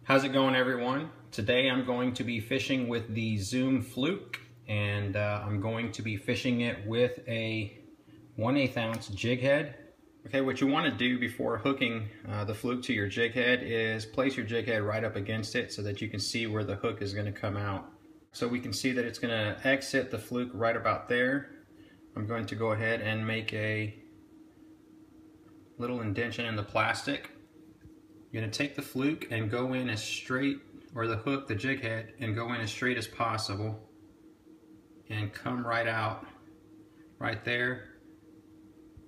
How's it going, everyone? Today I'm going to be fishing with the Zoom Fluke, and I'm going to be fishing it with a 1/8 ounce jig head. Okay, what you want to do before hooking the fluke to your jig head is place your jig head right up against it so that you can see where the hook is going to come out. So we can see that it's going to exit the fluke right about there. I'm going to go ahead and make a little indentation in the plastic. You're going to take the fluke and go in as straight, or the hook, the jig head, and go in as straight as possible and come right out right there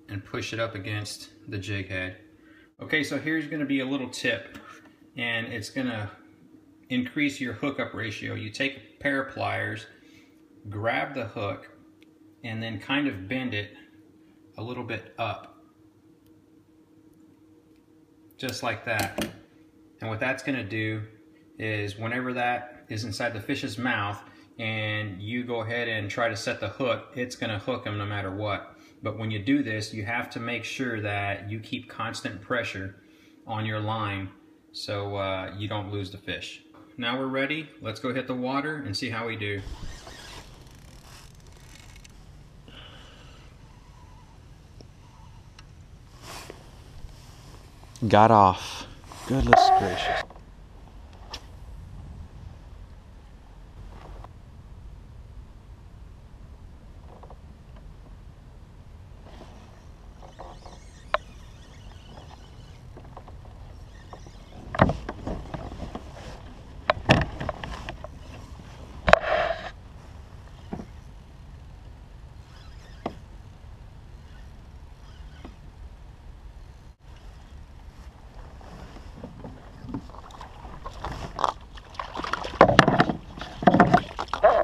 and push it up against the jig head. Okay, so here's going to be a little tip, and it's going to increase your hookup ratio. You take a pair of pliers, grab the hook, and then kind of bend it a little bit up. Just like that. And what that's going to do is whenever that is inside the fish's mouth and you go ahead and try to set the hook, it's going to hook them no matter what. But when you do this, you have to make sure that you keep constant pressure on your line so you don't lose the fish. Now we're ready. Let's go hit the water and see how we do. Got off. Goodness gracious.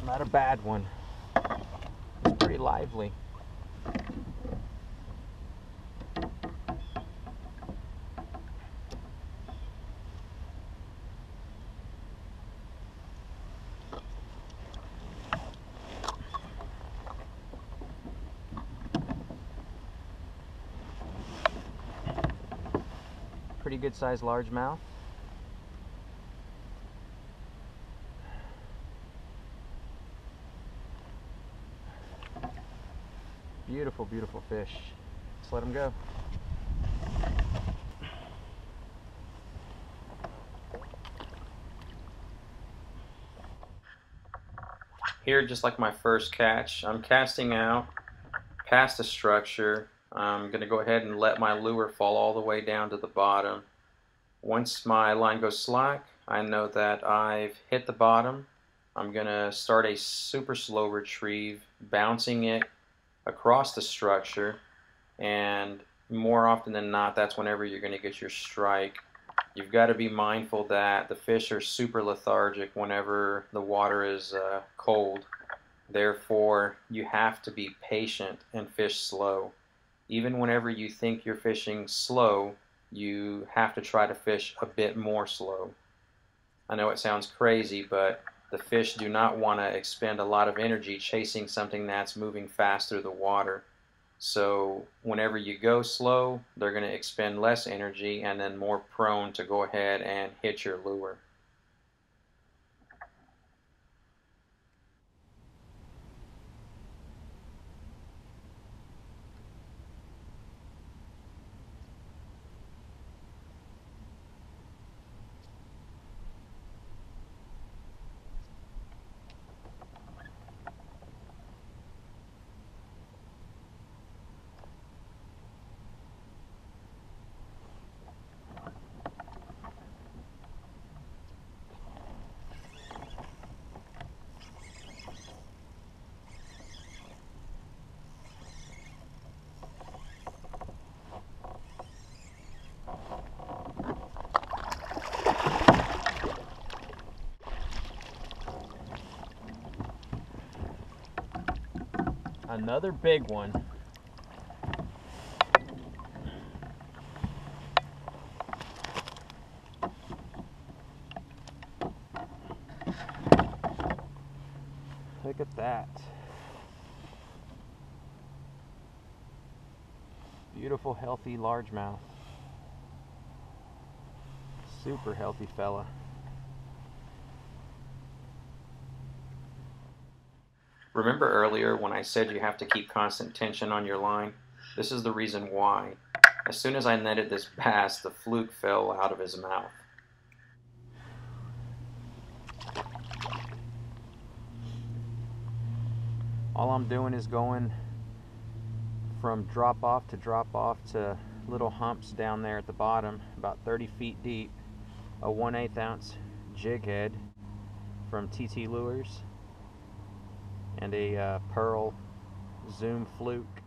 Not a bad one. It's pretty lively. Pretty good sized largemouth. Beautiful, beautiful fish. Let's let him go. Here, just like my first catch, I'm casting out past the structure. I'm going to go ahead and let my lure fall all the way down to the bottom. Once my line goes slack, I know that I've hit the bottom. I'm going to start a super slow retrieve, bouncing it across the structure, and more often than not, that's whenever you're going to get your strike. You've got to be mindful that the fish are super lethargic whenever the water is cold. Therefore, you have to be patient and fish slow. Even whenever you think you're fishing slow, you have to try to fish a bit more slow. I know it sounds crazy, but the fish do not want to expend a lot of energy chasing something that's moving fast through the water. So whenever you go slow, they're going to expend less energy and then more prone to go ahead and hit your lure. Another big one. Look at that. Beautiful, healthy largemouth. Super healthy fella. Remember earlier when I said you have to keep constant tension on your line? This is the reason why. As soon as I netted this bass, the fluke fell out of his mouth. All I'm doing is going from drop off to little humps down there at the bottom, about 30 feet deep. A 1/8 ounce jig head from TT Lures and a pearl Zoom Fluke.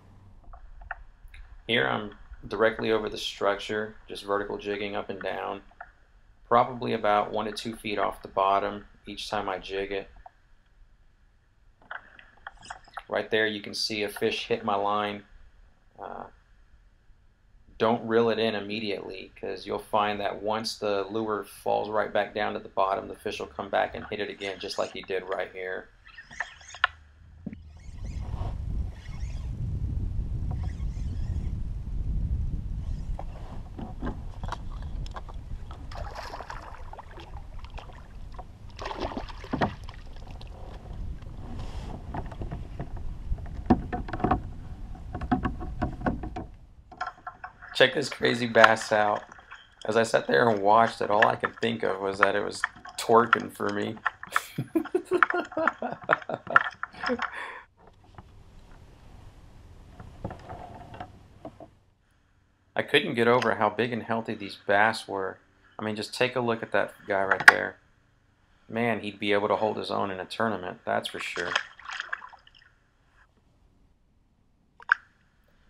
Here I'm directly over the structure, just vertical jigging up and down, probably about 1 to 2 feet off the bottom each time I jig it. Right there you can see a fish hit my line. Don't reel it in immediately, because you'll find that once the lure falls right back down to the bottom, the fish will come back and hit it again, just like he did right here. Check this crazy bass out. As I sat there and watched it, all I could think of was that it was twerking for me. I couldn't get over how big and healthy these bass were. I mean, just take a look at that guy right there. Man, he'd be able to hold his own in a tournament, that's for sure.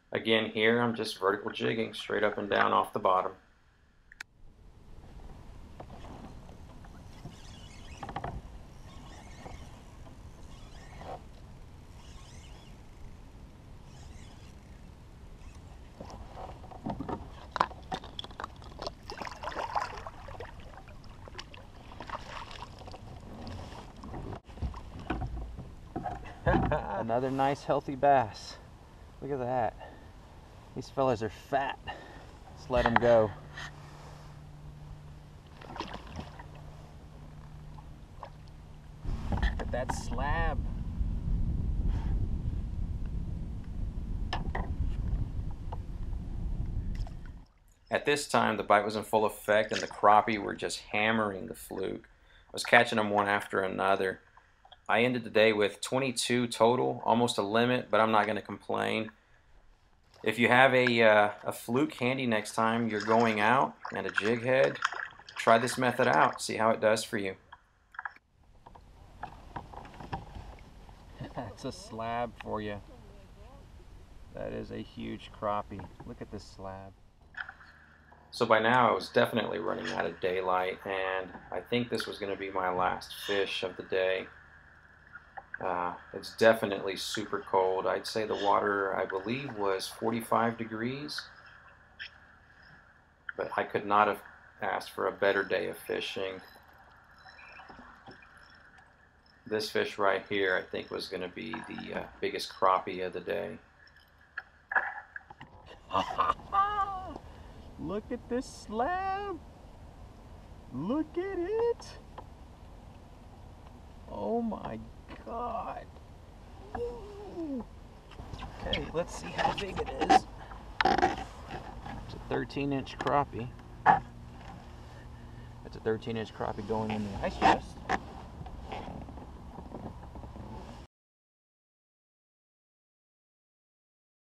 Again, here I'm just vertical jigging straight up and down off the bottom. Another nice healthy bass. Look at that. These fellas are fat. Let's let them go. Look at that slab. At this time, the bite was in full effect and the crappie were just hammering the fluke. I was catching them one after another. I ended the day with 22 total, almost a limit, but I'm not going to complain. If you have a fluke handy next time you're going out and a jig head, try this method out. See how it does for you. That's a slab for you. That is a huge crappie. Look at this slab. So by now I was definitely running out of daylight, and I think this was going to be my last fish of the day. It's definitely super cold. I'd say the water, I believe, was 45 degrees. But I could not have asked for a better day of fishing. This fish right here, I think, was going to be the biggest crappie of the day. Look at this slab. Look at it. Oh my God. Ooh. Okay, let's see how big it is. It's a 13-inch crappie. That's a 13-inch crappie going in the ice chest.